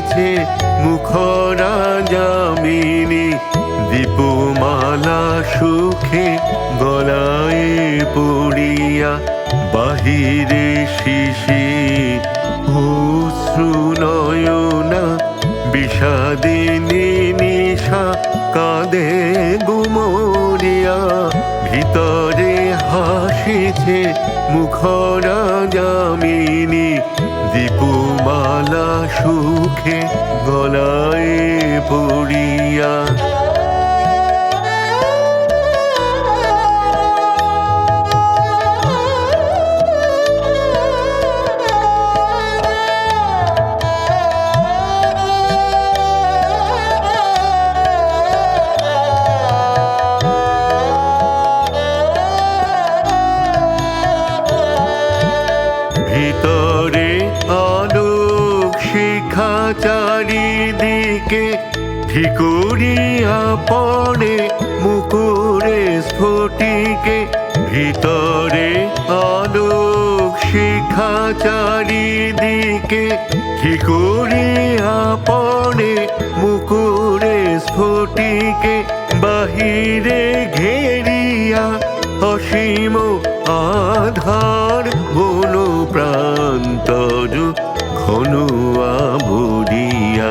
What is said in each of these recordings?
হাসিছে মুখরা যামিনী, দীপমালা সুখে গলায় পড়িয়া। বাহিরে শিশির অশ্রু নয়না, বিষাদিনী নিশা কাঁদে গুমরিয়া। ভিতরে হাসিছে মুখরা যামিনী, দীপমালা সুখে গলায় পড়িয়া। ভিতরে আলোক শিখা চারিদিকে, ঠিকুরিয়া পড়ে মুকুরে স্ফটিকে। ভিতরে আলোক শিখা চারিদিকে, ঠিকুরিয়া পড়ে মুকুরে স্ফটিকে। বাহিরে ঘেরিয়া অসীম আধার, বন প্রান্তর ঘন আবরিয়া।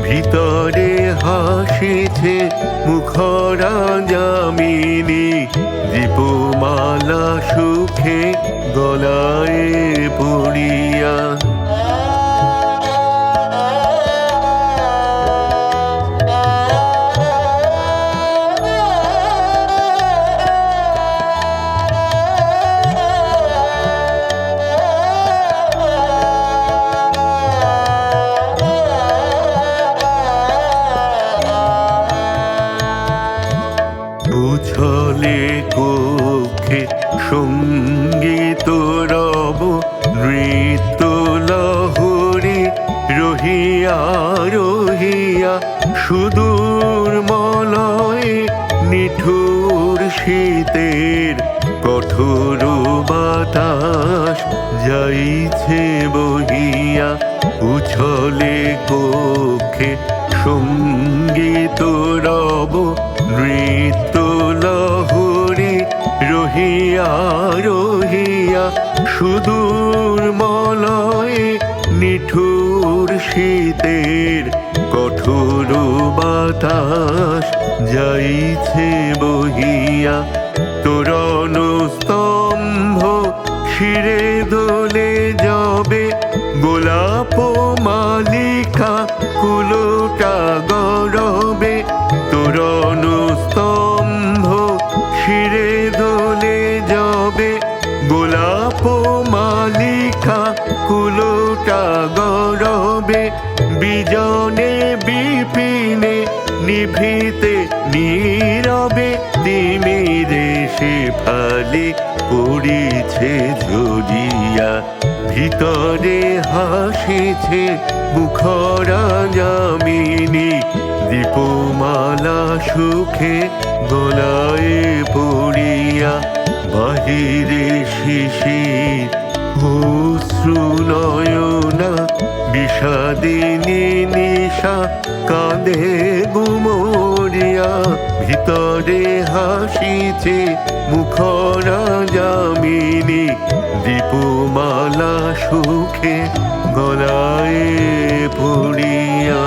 ভিতরে হাসিছে মুখরা যামিনী, দীপমালা সুখে গলায় পড়িয়া। উছলে কক্ষে সঙ্গীত রব, নৃত্য লহরী রহিয়া রহিয়া। সুদূর মলয়ে নিঠুর শীতের কঠোর বাতাস যাইছে বহিয়া। উছলে কক্ষে সঙ্গীত রব, নৃত্য লহরী রহিয়া রহিয়া। সুদূর মলয়ে নিঠুর শীতের কঠোর বাতাস যাইছে বহিয়া। তোরণ স্তম্ভ শিরে দোলে যাবে, গোলাপ মালিকা কুলোটা গরবে। তোরণ স্তম্ভ শিরে দোলে যাবে, গোলাপ মালিকা কুলোটা গরবে। বিজনে বিপিনে নিভৃতে নীরবে, তিমিরে সে ফালে পড়িছে ঝরিয়া। ভিতরে হাসিছে মুখরা যামিনী, দীপমালা সুখে গলায় পড়িয়া। বাহিরে শিশির অশ্রু নয়না, বিষাদিনী নিশা কাঁদে গুমরিয়া। ভিতরে হাসিছে মুখরা যামিনী, দীপমালা সুখে গলায় পড়িয়া।